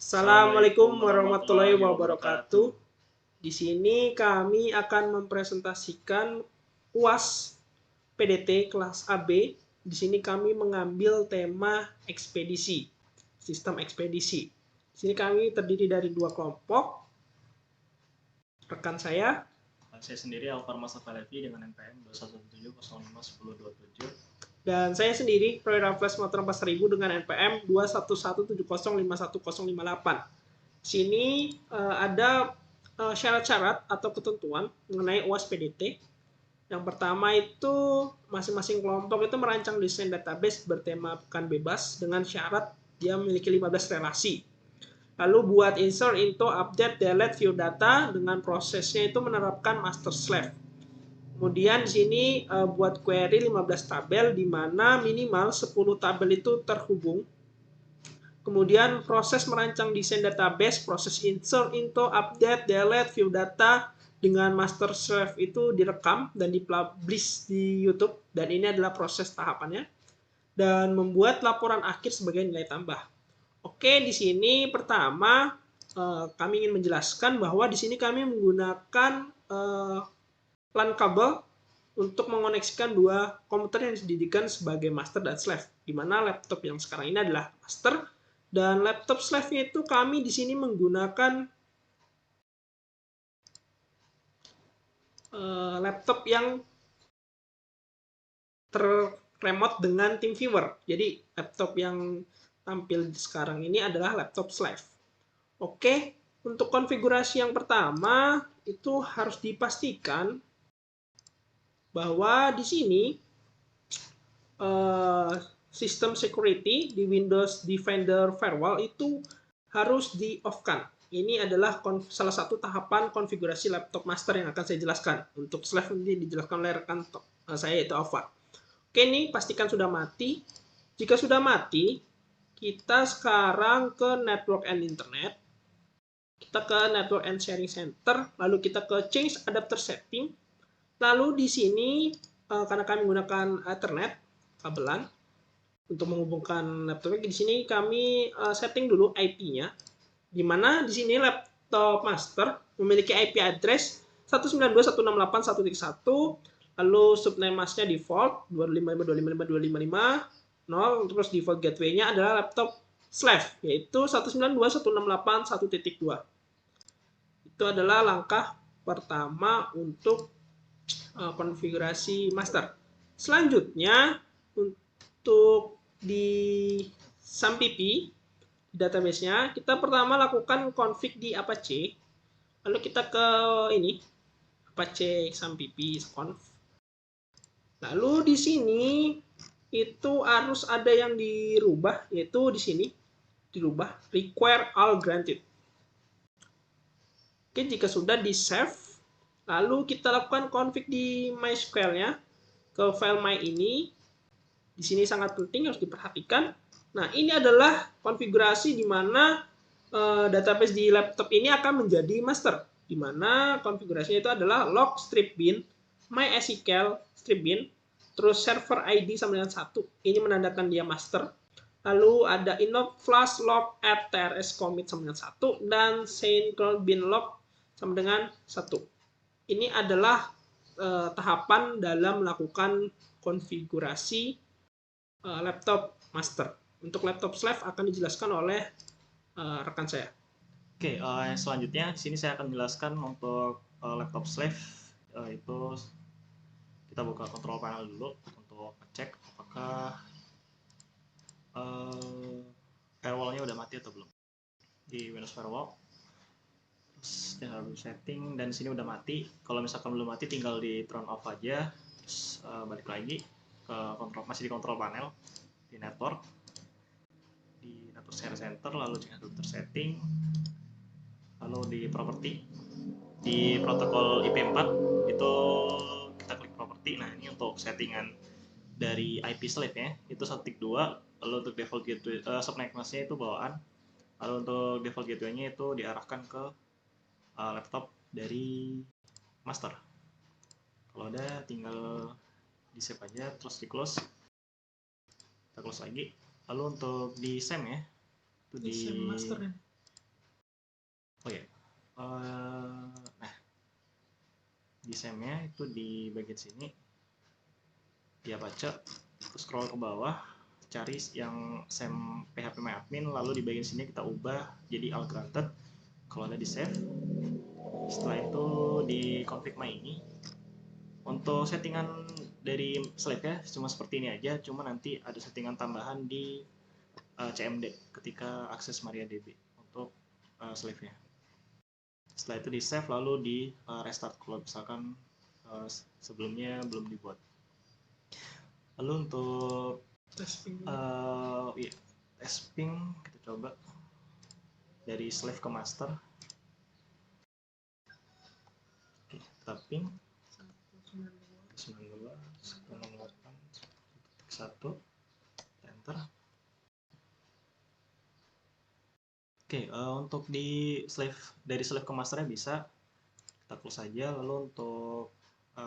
Assalamualaikum warahmatullahi wabarakatuh. Di sini kami akan mempresentasikan UAS PDT kelas AB. Di sini kami mengambil tema ekspedisi, sistem ekspedisi. Di sini kami terdiri dari dua kelompok. Rekan saya sendiri Alvar Mustafa Levi dengan NPM 217051027. Dan saya sendiri Prawira Flash Motor 4000 dengan NPM 21170511058. Sini ada syarat-syarat atau ketentuan mengenai UAS PDT. Yang pertama itu masing-masing kelompok itu merancang desain database bertema pekan bebas dengan syarat dia memiliki 15 relasi. Lalu buat insert, into, update, delete, view data dengan prosesnya itu menerapkan master slave. Kemudian di sini buat query 15 tabel di mana minimal 10 tabel itu terhubung. Kemudian proses merancang desain database, proses insert, into, update, delete, view data dengan master slave itu direkam dan dipublish di YouTube, dan ini adalah proses tahapannya. Dan membuat laporan akhir sebagai nilai tambah. Oke, di sini pertama kami ingin menjelaskan bahwa di sini kami menggunakan LAN kabel untuk mengoneksikan dua komputer yang dijadikan sebagai master dan slave, di mana laptop yang sekarang ini adalah master dan laptop slave-nya itu kami di sini menggunakan laptop yang terremote dengan TeamViewer. Jadi laptop yang tampil sekarang ini adalah laptop slave. Oke, untuk konfigurasi yang pertama itu harus dipastikan bahwa di sini sistem security di Windows Defender Firewall itu harus di-off-kan. Ini adalah salah satu tahapan konfigurasi laptop master yang akan saya jelaskan. Untuk slave ini dijelaskan oleh rekan saya, yaitu Alvar. Oke, ini pastikan sudah mati. Jika sudah mati, kita sekarang ke Network and Internet. Kita ke Network and Sharing Center, lalu kita ke Change Adapter Setting. Lalu di sini, karena kami menggunakan Ethernet, kabelan, untuk menghubungkan laptopnya, di sini kami setting dulu IP-nya, di mana di sini laptop master memiliki IP address 192.168.1.1, lalu subname mask-nya default 255.255.255.0, terus default gateway-nya adalah laptop slave, yaitu 192.168.1.2. Itu adalah langkah pertama untuk konfigurasi master. Selanjutnya, untuk di SAMPP database-nya, kita pertama lakukan config di Apache, lalu kita ke ini Apache SAMPP conf. Lalu di sini itu harus ada yang dirubah, yaitu di sini dirubah require all granted. Oke, jika sudah di save, lalu kita lakukan config di MySQL-nya ke file my ini. Di sini sangat penting, harus diperhatikan. Nah, ini adalah konfigurasi di mana database di laptop ini akan menjadi master, di mana konfigurasinya itu adalah log strip bin, mysql strip bin, terus server ID sama dengan 1. Ini menandakan dia master. Lalu ada inop flash log add trs commit sama dengan 1, dan synchron bin log sama dengan 1. Ini adalah tahapan dalam melakukan konfigurasi laptop master. Untuk laptop slave akan dijelaskan oleh rekan saya. Oke, selanjutnya di sini saya akan menjelaskan untuk laptop slave. Itu kita buka control panel dulu untuk ngecek apakah firewall-nya udah mati atau belum. Di Windows Firewall, terus tinggal setting, dan di sini udah mati. Kalau misalkan belum mati, tinggal di turn off aja. Terus balik lagi ke kontrol, masih di control panel, di network share center, lalu di adapter setting, lalu di property, di protokol IP4 itu kita klik property. Nah, ini untuk settingan dari IP slave ya, itu 1.2. Lalu untuk default gateway, subnet mask-nya itu bawaan. Lalu untuk default gateway-nya itu diarahkan ke laptop dari master. Kalau udah, tinggal di save aja, terus di close. Kita close lagi. Lalu untuk di SAM ya, itu di SAM master ya. Oh ya, nah di SEM-nya itu di bagian sini dia baca, terus scroll ke bawah, cari yang SEM phpMyAdmin, lalu di bagian sini kita ubah jadi all granted. Kalau ada di save, setelah itu di config my ini. Untuk settingan dari slave ya cuma seperti ini aja, cuma nanti ada settingan tambahan di CMD ketika akses MariaDB untuk slave-nya. Setelah itu di save lalu di restart kalau misalkan sebelumnya belum dibuat. Lalu untuk testing kita coba dari slave ke master. Oke, kita ping 192.168.1 enter. Oke, untuk di dari slave ke masternya bisa kita close saja. Lalu untuk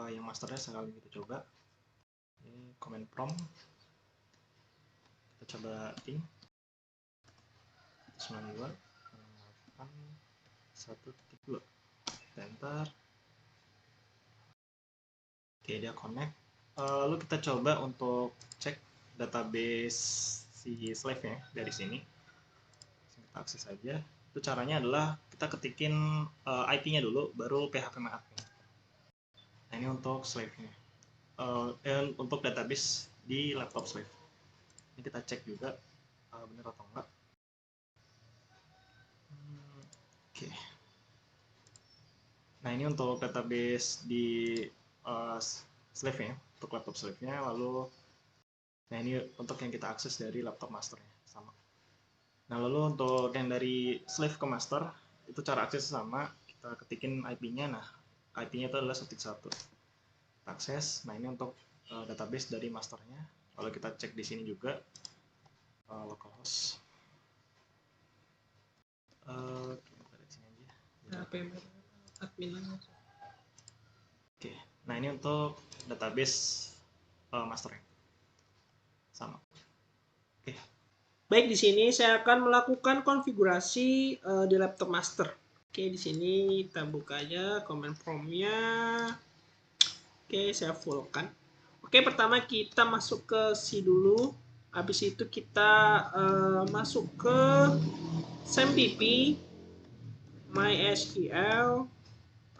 yang masternya sekali kita coba. Ini command prompt. Kita coba ping 92.1.2 enter. Oke, dia connect. Lalu kita coba untuk cek database si slave nya dari sini. Kita akses saja. Itu caranya adalah kita ketikin IP-nya dulu, baru phpMyAdmin. Nah, ini untuk slave-nya. Dan untuk database di laptop slave. Ini kita cek juga benar atau enggak. Oke. Nah, ini untuk database di slave-nya, untuk laptop slave-nya. Lalu, nah ini untuk yang kita akses dari laptop master-nya, sama. Nah, lalu untuk yang dari slave ke master, itu cara akses sama. Kita ketikin IP-nya, nah IP-nya itu adalah 1.1. Kita akses, nah ini untuk database dari masternya. Kalau kita cek di sini juga, localhost. Kita dari sini aja. Oke, nah ini untuk database masternya. Sama. Oke. Baik, di sini saya akan melakukan konfigurasi di laptop master. Oke, di sini kita buka aja command prompt-nya. Oke, saya fullkan. Oke, pertama kita masuk ke C dulu. Habis itu kita masuk ke SAMDB, MySQL,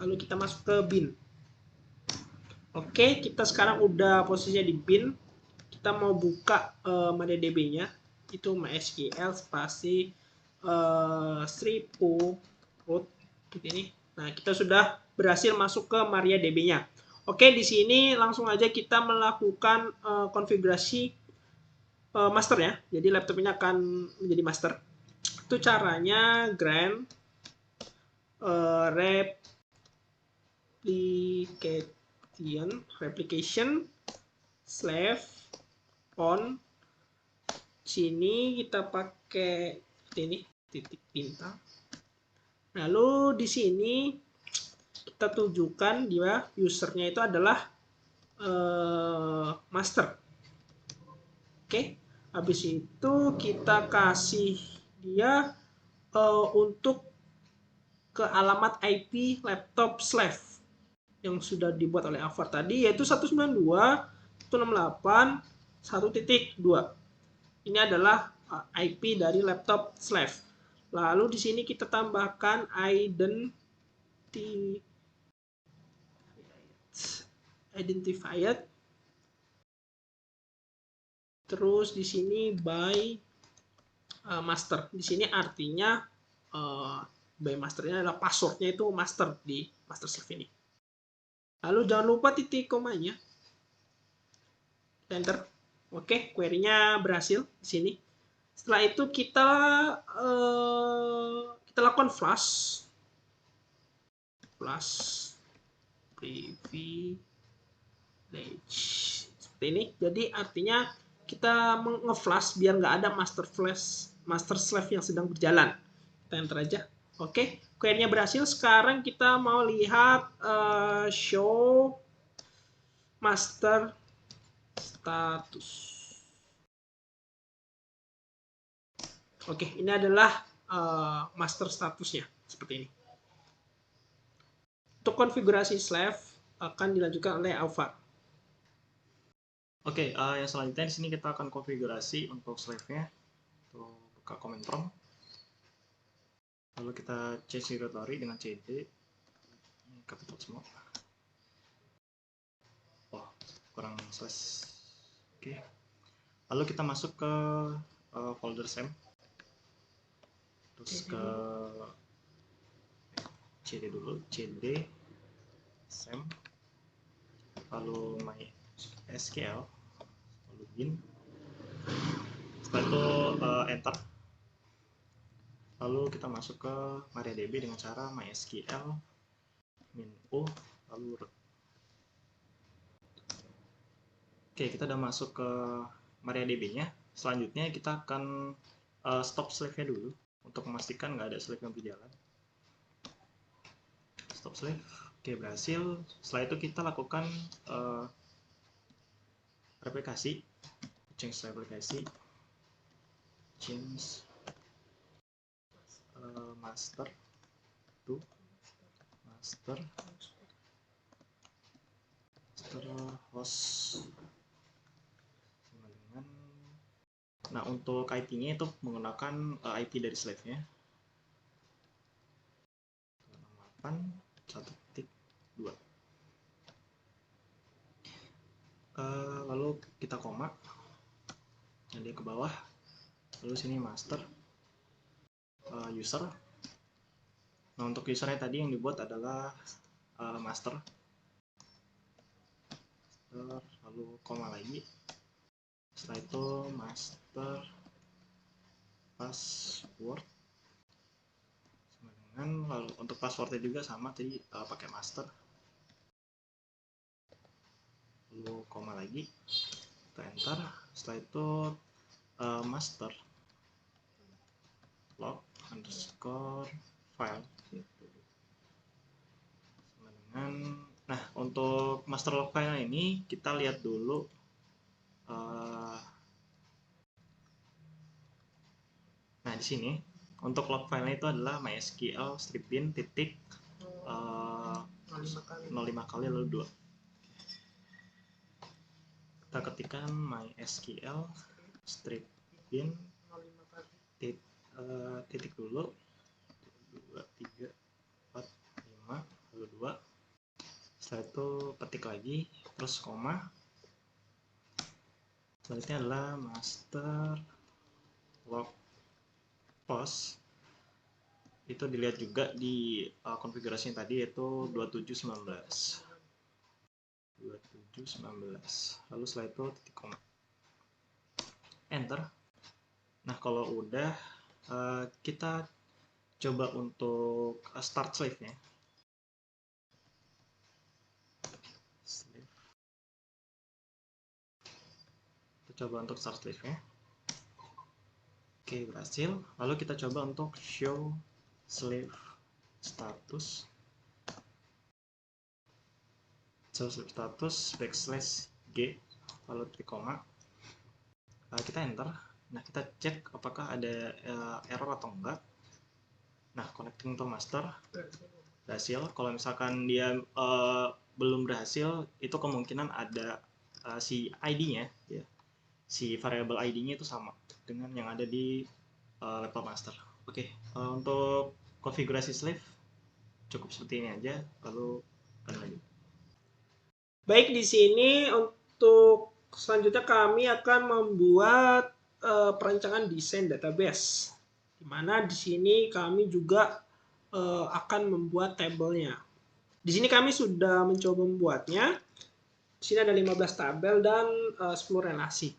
lalu kita masuk ke bin. Oke, kita sekarang udah posisinya di bin. Kita mau buka MariaDB-nya. Itu MySQL spasi stripo root ini. Nah, kita sudah berhasil masuk ke MariaDB-nya. Oke, di sini langsung aja kita melakukan konfigurasi masternya. Jadi laptop ini akan menjadi master. Itu caranya grant replication slave on. Sini kita pakai ini titik bintang. Lalu di sini kita tujukan dia usernya itu adalah master. Oke, habis itu kita kasih dia untuk ke alamat IP laptop slave yang sudah dibuat oleh Avar tadi, yaitu 192.168.1.2. Ini adalah IP dari laptop slave. Lalu di sini kita tambahkan identified. Terus di sini by master. Di sini artinya by masternya adalah passwordnya itu master di master slave ini. Lalu jangan lupa titik komanya. Enter. Oke, query-nya berhasil di sini. Setelah itu kita lakukan flush privilege seperti ini. Jadi artinya kita nge-flush biar nggak ada master slave yang sedang berjalan. Kita enter aja. Oke, query-nya berhasil. Sekarang kita mau lihat show master status. Oke, ini adalah master statusnya. seperti ini. Untuk konfigurasi slave akan dilanjutkan oleh Alvar. Oke, yang selanjutnya di sini kita akan konfigurasi untuk slave-nya. Tuh, buka command prompt. Lalu kita change directory dengan cd. Ini capital semua. Oh, kurang slash. Oke. Lalu kita masuk ke folder SAM. Terus ke cd dulu, cd SAM. Lalu MySQL. Lalu bin. Setelah itu enter. Lalu kita masuk ke MariaDB dengan cara MySQL -o lalu root. Oke, kita udah masuk ke MariaDB-nya. Selanjutnya kita akan stop slave-nya dulu untuk memastikan nggak ada slave yang berjalan. Stop slave. Oke, berhasil. Setelah itu kita lakukan replikasi. Change replikasi. Change master to master host sama dengan, nah untuk IP-nya itu menggunakan IP dari slave-nya 8.1.2. Lalu kita koma dan dia ke bawah, lalu sini master user. Nah untuk usernya tadi yang dibuat adalah master, lalu koma lagi, setelah itu master password sama dengan, lalu untuk passwordnya juga sama tadi pakai master, lalu koma lagi, kita enter. Setelah itu master log underscore file sama dengan, nah untuk master log file ini kita lihat dulu nah di sini untuk log filenya itu adalah MySQL stripbin titik 05 kali lalu 2. Kita ketikkan MySQL stripbin titik dulu 2, 3, 4, 5 lalu 2. Setelah itu petik lagi terus koma. Selanjutnya adalah master log post, itu dilihat juga di konfigurasinya tadi yaitu 2719. Lalu setelah itu titik koma, enter. Nah kalau udah kita coba untuk start slave-nya. Kita coba untuk start slave-nya. Oke, berhasil. Lalu kita coba untuk show slave status. Show slave status backslash g lalu titik koma. Kita enter. Nah kita cek apakah ada error atau enggak. Nah connecting to master berhasil. Kalau misalkan dia belum berhasil, itu kemungkinan ada si ID-nya, ya, si variable ID-nya itu sama dengan yang ada di level master. Oke, untuk konfigurasi slave cukup seperti ini aja. Lalu lanjut. Baik, di sini untuk selanjutnya kami akan membuat perancangan desain database, di mana di sini kami juga akan membuat tabelnya. Di sini kami sudah mencoba membuatnya. Di sini ada 15 tabel dan 10 relasi.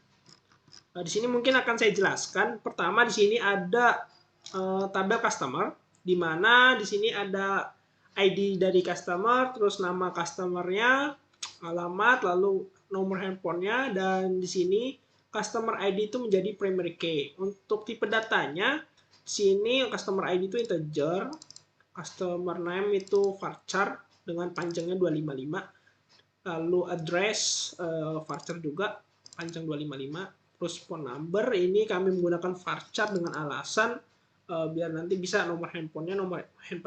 Di sini mungkin akan saya jelaskan. Pertama di sini ada tabel customer, di mana di sini ada ID dari customer, terus nama customernya, alamat, lalu nomor handphonenya, dan di sini customer ID itu menjadi primary key. Untuk tipe datanya, di sini customer ID itu integer, customer name itu varchar dengan panjangnya 255, lalu address varchar juga panjang 255, terus phone number ini kami menggunakan varchar dengan alasan biar nanti bisa nomor handphone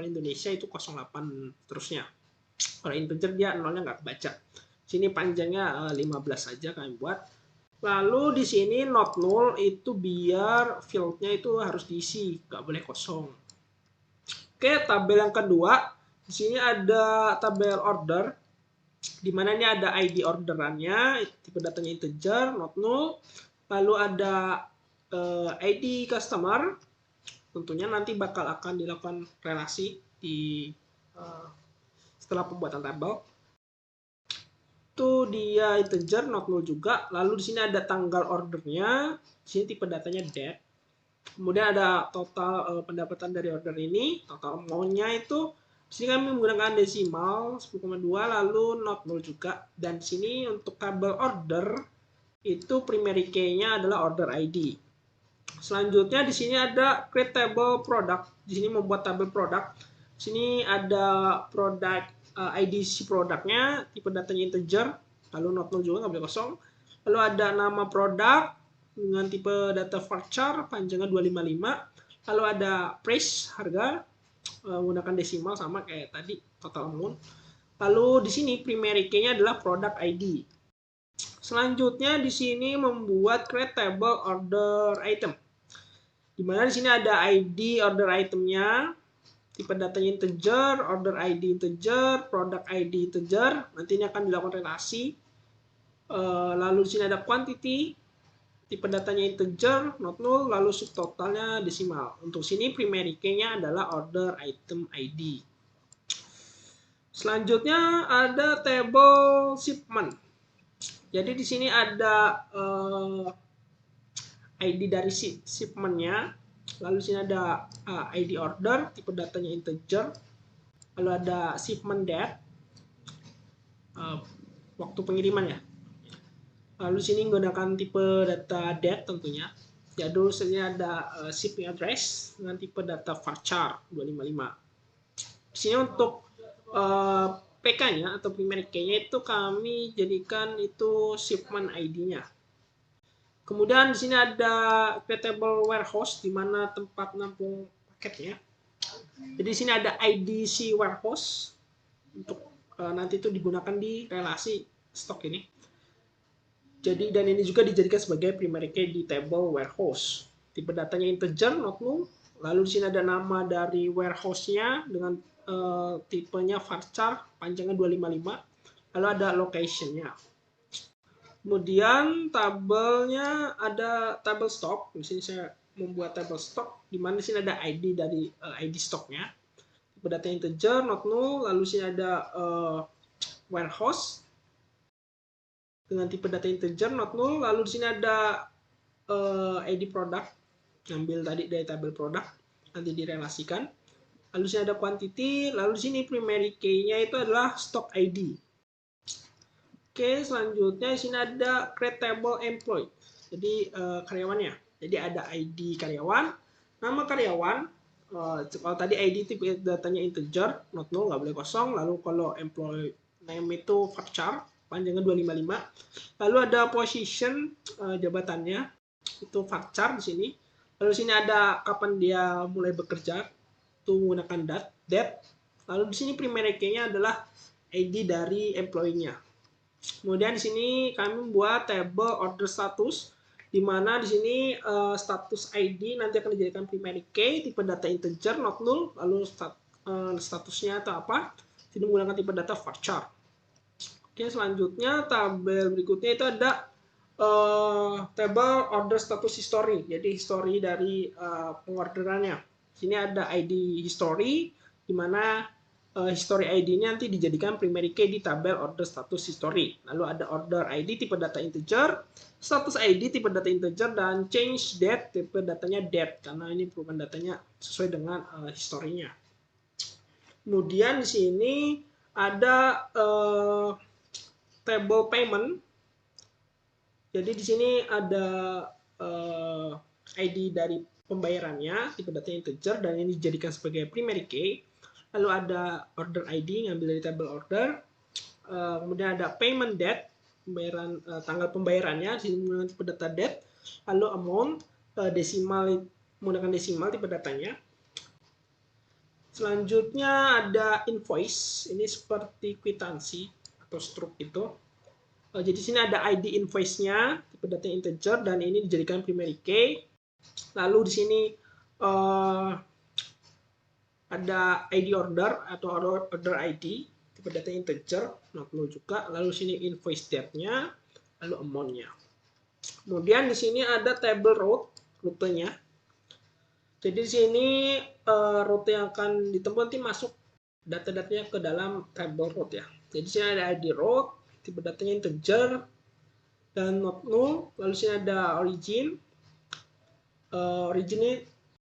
Indonesia itu 08 terusnya. Kalau integer dia nolnya nggak kebaca. Sini panjangnya 15 saja kami buat. Lalu di sini not null itu biar fieldnya itu harus diisi, nggak boleh kosong. Oke, tabel yang kedua, di sini ada tabel order, di mana ini ada ID orderannya, tipe datanya integer, not null. Lalu ada ID customer, tentunya nanti bakal akan dilakukan relasi di setelah pembuatan tabel. Itu dia integer, not null juga. Lalu di sini ada tanggal ordernya, di sini tipe datanya date. Kemudian ada total pendapatan dari order ini, total amount-nya itu di sini kami menggunakan desimal 10,2 lalu not null juga. Dan di sini untuk tabel order itu primary key-nya adalah order ID. Selanjutnya di sini ada create table product. Di sini membuat tabel produk. Di sini ada product ID si produknya, tipe datanya integer, lalu not null juga nggak boleh kosong. Lalu ada nama produk dengan tipe data varchar panjangnya 255. Lalu ada price harga menggunakan desimal sama kayak tadi total amount. Lalu di sini primary key-nya adalah product ID. Selanjutnya di sini membuat create table order item. Di mana di sini ada ID order itemnya, tipe datanya integer, order ID integer, product ID integer. Nanti ini akan dilakukan relasi. Lalu di sini ada quantity, tipe datanya integer, not null, lalu subtotalnya desimal. Untuk sini primary key-nya adalah order item ID. Selanjutnya ada table shipment. Jadi di sini ada ID dari shipment-nya. Lalu di sini ada ID order, tipe datanya integer. Lalu ada shipment date, waktu pengiriman ya. Lalu sini menggunakan tipe data date tentunya. Jadi sini ada shipping address dengan tipe data varchar 255. Di sini untuk PK-nya atau primary key-nya itu kami jadikan itu shipment ID-nya. Kemudian di sini ada table warehouse di mana tempat nampung paketnya. Jadi di sini ada ID si warehouse untuk nanti itu digunakan di relasi stok ini. Jadi dan ini juga dijadikan sebagai primary key di table warehouse. Tipe datanya integer, not null. Lalu di sini ada nama dari warehouse-nya dengan tipenya varchar, panjangnya 255. Lalu ada location-nya. Kemudian tabelnya ada tabel stock. Di sini saya membuat tabel stock di mana di sini ada ID dari ID stoknya. Tipe data integer, not null. Lalu di sini ada warehouse dengan tipe data integer, not null. Lalu di sini ada ID product, ambil tadi dari tabel product, nanti direlasikan. Lalu di sini ada quantity. Lalu di sini primary key-nya itu adalah stock ID. Oke, selanjutnya di sini ada create table employee. Jadi karyawannya. Jadi ada ID karyawan, nama karyawan. Kalau tadi ID tipe datanya integer, not null, nggak boleh kosong. Lalu kalau employee name itu varchar, panjangnya 255. Lalu ada position jabatannya, itu varchar di sini. Lalu di sini ada kapan dia mulai bekerja, itu menggunakan date. Lalu di sini primary key-nya adalah ID dari employee-nya. Kemudian di sini kami membuat table order status, di mana di sini status ID nanti akan dijadikan primary key, tipe data integer, not null, lalu statusnya atau apa, sini menggunakan tipe data varchar. Oke, selanjutnya tabel berikutnya itu ada table order status history, jadi history dari pengorderannya. Sini ada ID history, di mana history ID-nya nanti dijadikan primary key di tabel order status history. Lalu ada order ID tipe data integer, status ID tipe data integer, dan change date tipe datanya date, karena ini perubahan datanya sesuai dengan historinya. Kemudian di sini ada table payment. Jadi di sini ada ID dari pembayarannya tipe data integer dan ini dijadikan sebagai primary key. Lalu ada order ID ngambil dari table order. Kemudian ada payment date, tanggal pembayarannya di sini menggunakan tipe data date. Lalu amount, desimal menggunakan desimal tipe datanya. Selanjutnya ada invoice, ini seperti kwitansi atau struk itu. Jadi sini ada ID invoice-nya, tipe datanya integer, dan ini dijadikan primary key. Lalu di sini ada ID order atau order ID, tipe datanya integer, not null juga. Lalu sini invoice date-nya, lalu amount-nya. Kemudian di sini ada table route, rutenya. Jadi di sini rute yang akan ditempuh nanti masuk data-datanya ke dalam table route ya. Jadi di sini ada ID route, tipe datanya integer dan not null. Lalu sini ada origin. Origin ini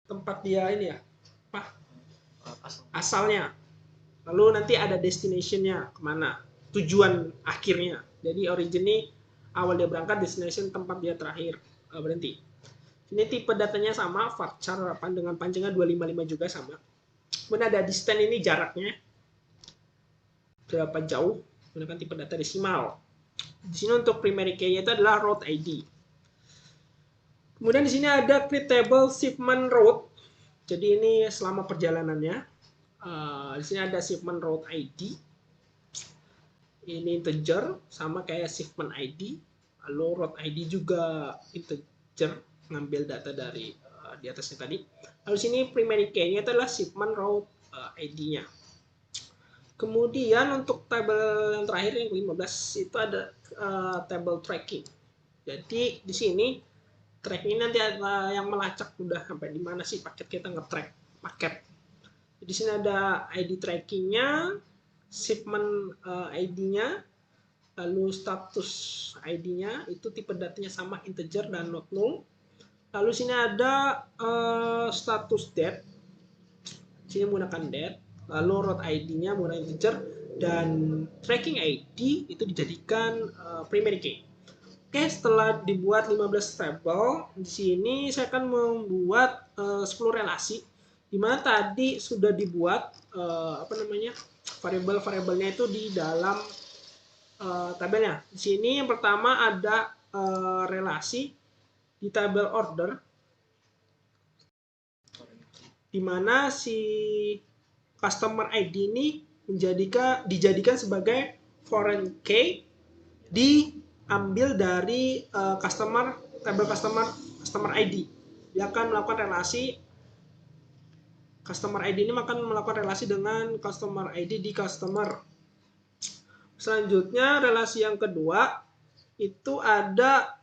tempat dia ini ya, apa? Asalnya. Lalu nanti ada destination-nya kemana, tujuan akhirnya. Jadi origin ini awal dia berangkat, destination tempat dia terakhir berhenti. Ini tipe datanya sama, varchar dengan panjangnya 255 juga sama. Kemudian ada distance, ini jaraknya berapa jauh, menggunakan tipe data desimal. Di sini untuk primary key itu adalah route ID. Kemudian di sini ada create table shipment route. Jadi ini selama perjalanannya. Di sini ada shipment route ID. Ini integer, sama kayak shipment ID. Lalu route ID juga integer, ngambil data dari di atasnya tadi. Lalu sini primary key-nya adalah shipment route ID-nya. Kemudian untuk tabel yang terakhir yang 15 itu ada table tracking. Jadi di sini track ini nanti ada yang melacak udah sampai di mana sih paket kita nge-track paket. Di sini ada ID tracking-nya, shipment ID-nya, lalu status ID-nya, itu tipe datanya sama integer dan not null. Lalu sini ada status date, sini menggunakan date, lalu route ID-nya menggunakan integer, dan tracking ID itu dijadikan primary key. Oke, setelah dibuat 15 tabel, di sini saya akan membuat 10 relasi, di mana tadi sudah dibuat variabel-variabelnya itu di dalam tabelnya. Di sini yang pertama ada relasi di tabel order, di mana si customer ID ini dijadikan sebagai foreign key, diambil dari tabel customer ID. Dia akan melakukan relasi, customer ID ini akan melakukan relasi dengan customer ID di customer. Selanjutnya relasi yang kedua itu ada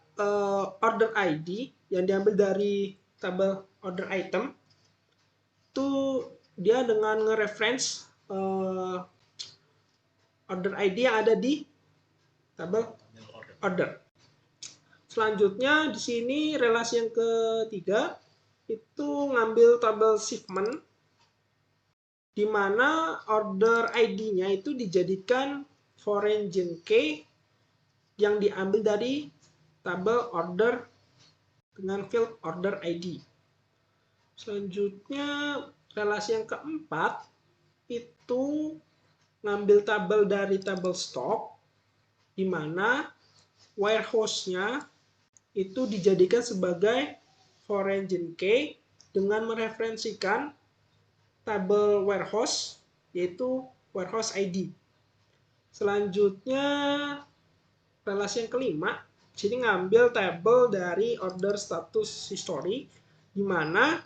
order ID yang diambil dari tabel order item. Itu dia dengan nge-reference order ID yang ada di tabel order. Selanjutnya di sini relasi yang ketiga itu ngambil tabel shipment, di mana order ID-nya itu dijadikan foreign key yang diambil dari tabel order dengan field order ID. Selanjutnya relasi yang keempat itu ngambil tabel dari tabel stock, di mana warehouse-nya itu dijadikan sebagai foreign key dengan mereferensikan tabel warehouse, yaitu warehouse ID. Selanjutnya relasi yang kelima, sini ngambil tabel dari order status history, di mana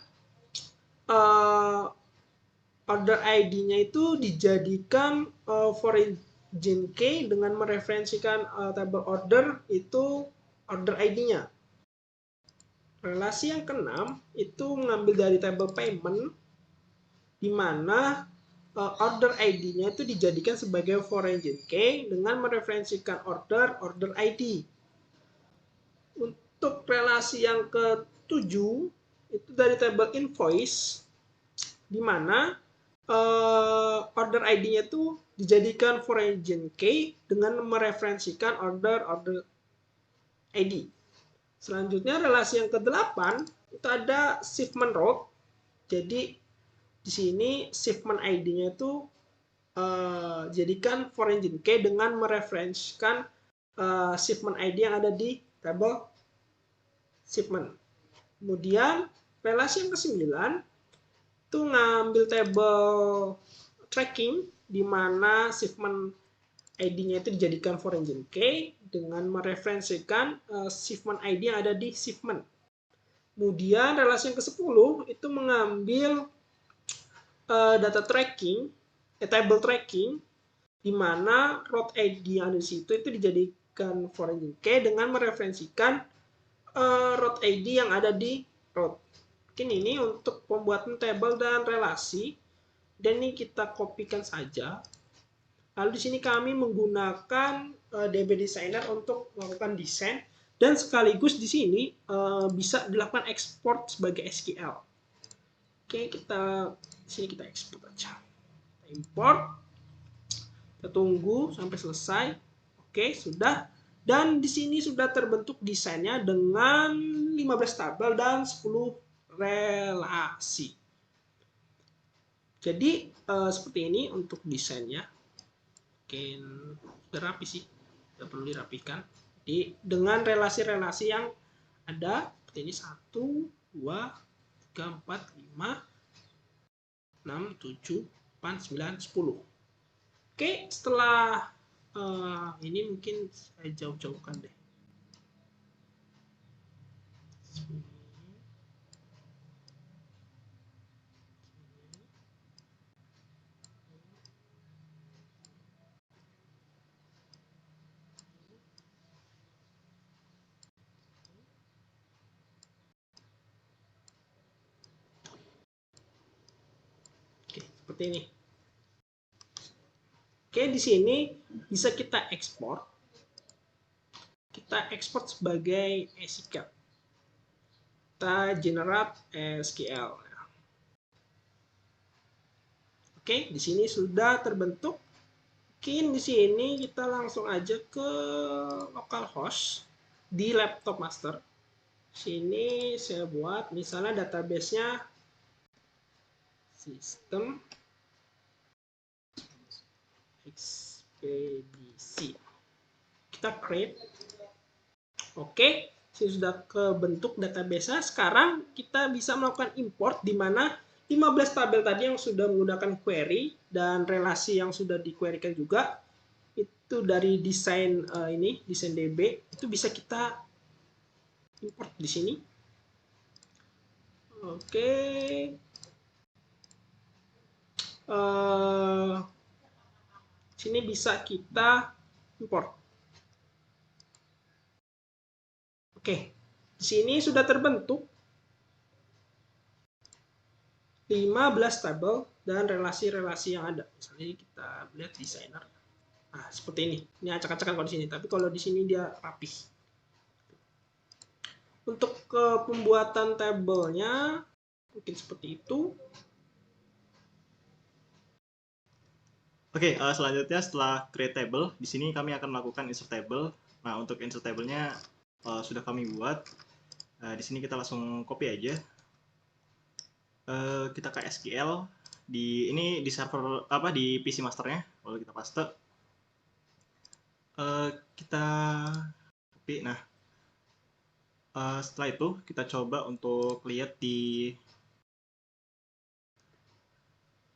order ID-nya itu dijadikan foreign key dengan mereferensikan tabel order, itu order ID-nya. Relasi yang keenam itu mengambil dari tabel payment, di mana order ID-nya itu dijadikan sebagai foreign key dengan mereferensikan order ID. Untuk relasi yang ketujuh itu dari tabel invoice, di mana order ID-nya itu dijadikan foreign key dengan mereferensikan order ID. Selanjutnya relasi yang ke-8 itu ada shipment route. Jadi di sini shipment ID-nya itu jadikan foreign key dengan mereferensikan shipment ID yang ada di tabel shipment. Kemudian relasi yang ke-9 itu ngambil table tracking di mana shipment ID-nya itu dijadikan foreign key dengan mereferensikan shipment ID yang ada di shipment. Kemudian relasi yang ke-10 itu mengambil data tracking, table tracking, di mana route ID yang ada di situ itu dijadikan foreign key dengan mereferensikan route ID yang ada di route. Mungkin ini untuk pembuatan table dan relasi, dan ini kita kopikan saja. Lalu di sini kami menggunakan DB Designer untuk melakukan desain, dan sekaligus di sini bisa dilakukan ekspor sebagai SQL. Oke, kita di sini kita ekspor aja. Kita import. Kita tunggu sampai selesai. Oke, sudah. Dan di sini sudah terbentuk desainnya dengan 15 tabel dan 10 relasi. Jadi seperti ini untuk desainnya. Mungkin sudah rapi sih, tidak perlu dirapikan. Jadi dengan relasi-relasi yang ada seperti ini 1, 2, 3, 4, 5, 6, 7, 8, 9, 10. Oke, setelah ini mungkin saya jauh-jauhkan deh. Oke, seperti ini. Oke, di sini bisa kita ekspor. Kita ekspor sebagai SQL. Kita generate SQL. Oke, di sini sudah terbentuk. Mungkin di sini kita langsung aja ke localhost di laptop master. Sini saya buat misalnya database-nya sistem ekspedisi. Kita create. Oke, sudah kebentuk database-nya. Sekarang kita bisa melakukan import di mana 15 tabel tadi yang sudah menggunakan query dan relasi yang sudah di-querykan juga itu dari desain desain DB itu bisa kita import di sini. Oke. Sini bisa kita import. Oke, di sini sudah terbentuk 15 tabel dan relasi-relasi yang ada. Misalnya kita lihat desainer. Nah, seperti ini. Ini acak-acakan kalau di sini, tapi kalau di sini dia rapih. Untuk pembuatan tabelnya mungkin seperti itu. Oke, selanjutnya setelah create table, di sini kami akan melakukan insert table. Nah, untuk insert table-nya sudah kami buat. Di sini kita langsung copy aja. Kita ke SQL. Ini di server di PC masternya. Kalau kita paste, kita copy. Nah, setelah itu kita coba untuk lihat di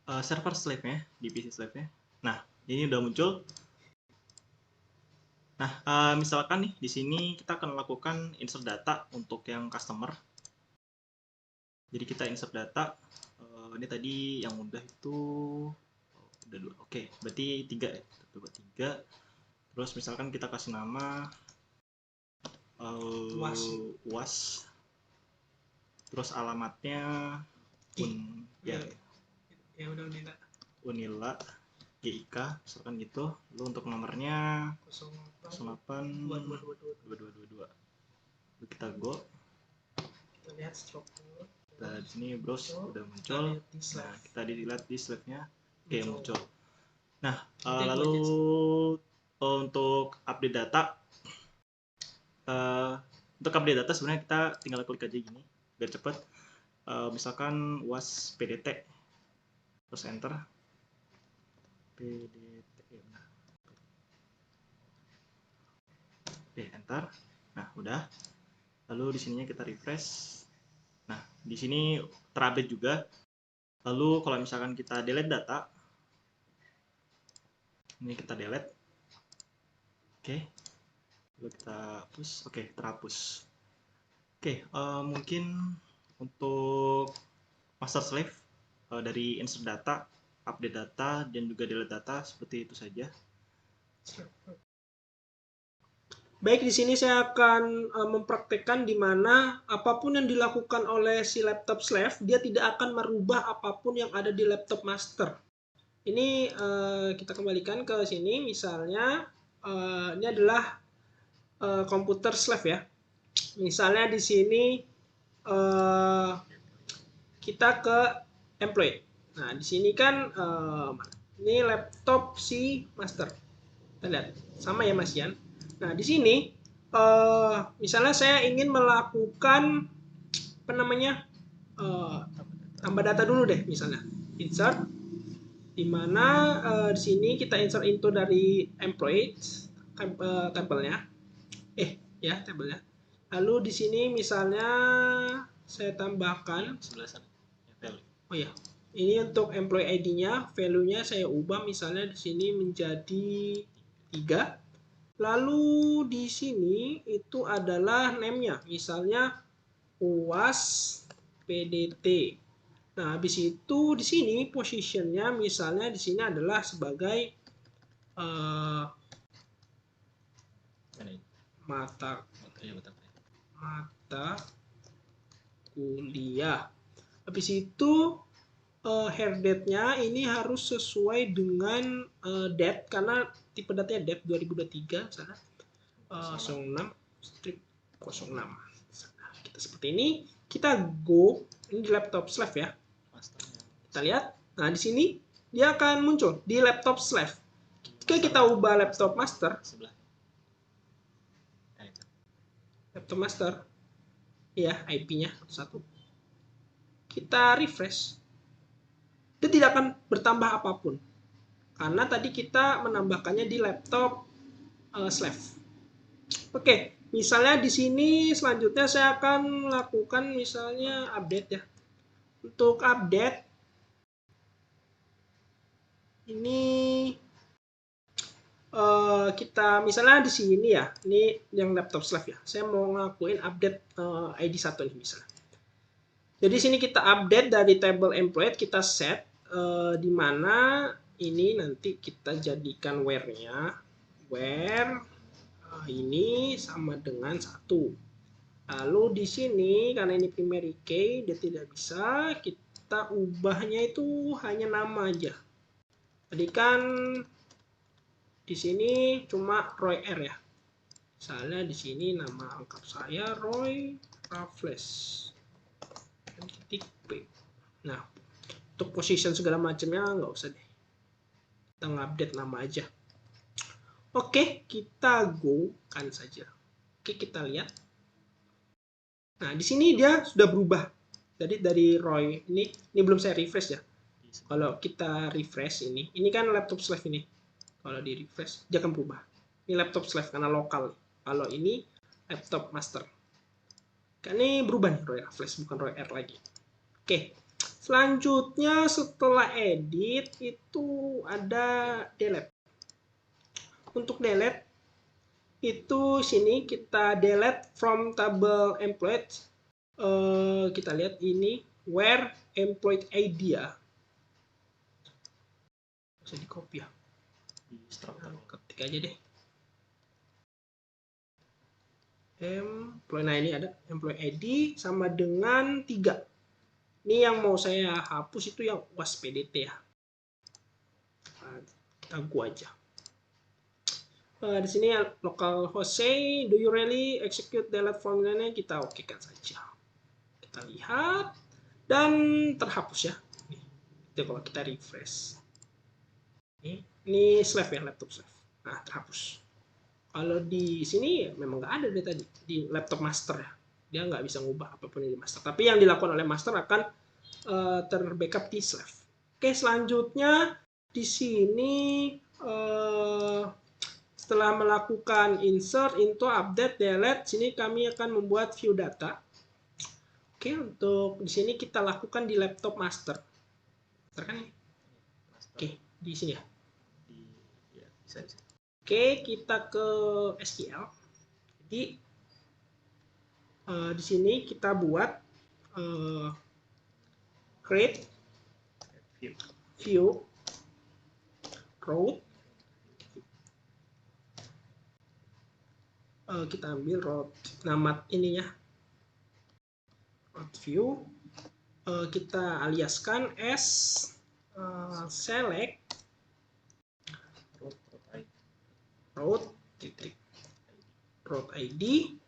server slave-nya, di PC slave-nya. Nah, ini udah muncul. Nah, misalkan nih di sini kita akan melakukan insert data untuk yang customer. Jadi kita insert data. Ini tadi yang udah itu udah 2. Oke, berarti 3 ya. Coba 3. Terus misalkan kita kasih nama UAS. Terus alamatnya Unila GIK misalkan gitu. Lalu untuk nomornya 08 2222. Lalu kita go. Kita lihat struktur. Nah, di sini browse udah muncul. Nah, kita dilihat di slide-nya. Oke, muncul. Nah, lalu untuk update data, sebenarnya kita tinggal klik aja gini biar cepet. Misalkan UAS PDT, terus enter. PDT, enter. Nah, udah. Lalu di sininya kita refresh. Nah, di sini terupdate juga. Lalu kalau misalkan kita delete data, ini kita delete. Oke. Lalu kita hapus. Oke, terhapus. Oke, mungkin untuk master slave dari insert data, update data, dan juga delete data seperti itu saja. Baik, di sini saya akan mempraktekkan di mana apapun yang dilakukan oleh si laptop slave, dia tidak akan merubah apapun yang ada di laptop master. Ini kita kembalikan ke sini, misalnya ini adalah komputer slave ya. Misalnya di sini kita ke employee. Nah, di sini kan ini laptop si master. Kita lihat, sama ya Mas Yan. Nah, di sini misalnya saya ingin melakukan apa namanya? Tambah data dulu deh misalnya. Insert di mana di sini kita insert into dari employee tabelnya. Ya, tabelnya. Lalu di sini misalnya saya tambahkan oh ya. Ini untuk employee ID-nya, value-nya saya ubah misalnya di sini menjadi 3. Lalu di sini itu adalah name-nya, misalnya UAS PDT. Nah, habis itu di sini position-nya misalnya di sini adalah sebagai mata kuliah. Habis itu hair date-nya ini harus sesuai dengan date karena tipe datanya date 2023 sana 06 strip 06. Nah, kita seperti ini, kita go ini di laptop slave ya. Kita lihat. Nah, di sini dia akan muncul di laptop slave. Jika kita ubah laptop master, ya IP-nya satu. Kita refresh. Dia tidak akan bertambah apapun. Karena tadi kita menambahkannya di laptop slave. Oke, misalnya di sini selanjutnya saya akan lakukan misalnya update ya. Untuk update ini kita misalnya di sini ya, ini yang laptop slave ya. Saya mau ngelakuin update ID 1 nih misalnya. Jadi sini kita update dari table employee, kita set di mana ini nanti kita jadikan where-nya, where ini sama dengan 1. Lalu di sini karena ini primary key dia tidak bisa, kita ubahnya itu hanya nama aja. Tadi kan di sini cuma Roy R ya. Misalnya di sini nama lengkap saya Roy Raffles. Titik P. Nah, untuk position segala macamnya nggak usah deh. Kita ngupdate nama aja. Oke, kita go kan saja. Oke, kita lihat. Nah, di sini dia sudah berubah. Jadi dari Roy ini belum saya refresh ya. Kalau kita refresh ini kan laptop slave ini. Kalau di refresh dia akan berubah. Ini laptop slave karena lokal. Kalau ini laptop master. Kan ini berubah nih Roy Raffles bukan Roy R lagi. Oke. Selanjutnya setelah edit itu ada delete. Untuk delete itu sini kita delete from table employee. Kita lihat ini where employee ID ya. Bisa di copy ya. Ketik aja deh. Nah ini ada employee ID sama dengan 3. Ini yang mau saya hapus itu yang UAS PDT ya. Kita go aja. Di sini localhost say, do you really execute delete formula-nya? Kita okekan saja. Kita lihat dan terhapus ya. Itu kalau kita refresh. Ini slave ya, laptop slave. Nah, terhapus. Kalau di sini memang nggak ada dari tadi di laptop master ya. Dia nggak bisa ngubah apapun di master. Tapi yang dilakukan oleh master akan terbackup di slave. Oke, selanjutnya di sini setelah melakukan insert into update delete, sini kami akan membuat view data. Oke, untuk di sini kita lakukan di laptop master. Master kan ini? Oke, di sini ya. Ya, bisa. Oke, kita ke SQL. Jadi di sini kita buat create view route. Kita ambil route nama ininya route view. Kita aliaskan as select route titik route ID,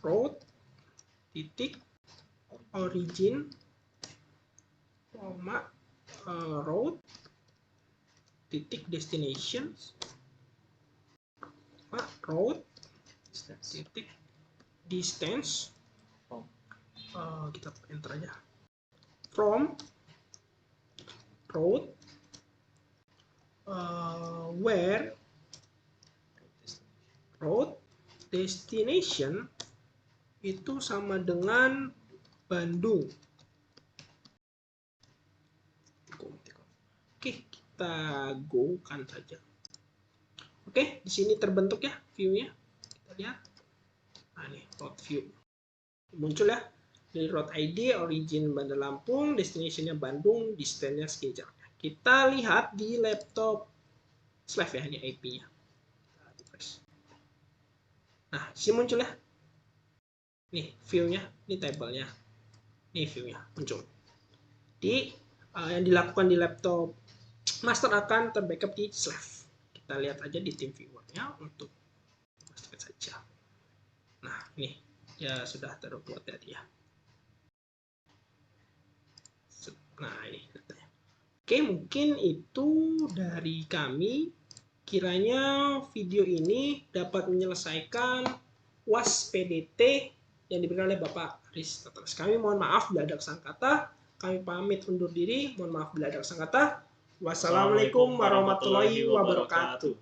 route titik origin, route titik destination, route titik distance. Kita enter aja from route where route destination itu sama dengan Bandung. Oke, kita go kan saja. Oke, di sini terbentuk ya view-nya. Kita lihat. Nah, ini route view. Muncul ya. Dari route ID, origin Bandar Lampung, destination-nya Bandung, distance-nya segini jaraknya. Kita lihat di laptop Slav ya, ini IP-nya. Nah, di sini muncul ya. Nih, view-nya, ini table-nya. Ini view-nya muncul. Di yang dilakukan di laptop master akan terbackup di Slav. Kita lihat aja di tim viewer-nya untuk memastikan saja. Nah, ini ya sudah terbuat tadi ya. Nah, ini. Oke, mungkin itu dari kami. Kiranya video ini dapat menyelesaikan UAS PDT yang diberikan oleh Bapak Aristoteles. Kami mohon maaf bila ada kesalahan kata. Kami pamit undur diri. Mohon maaf bila ada kesalahan kata. Wassalamualaikum warahmatullahi wabarakatuh.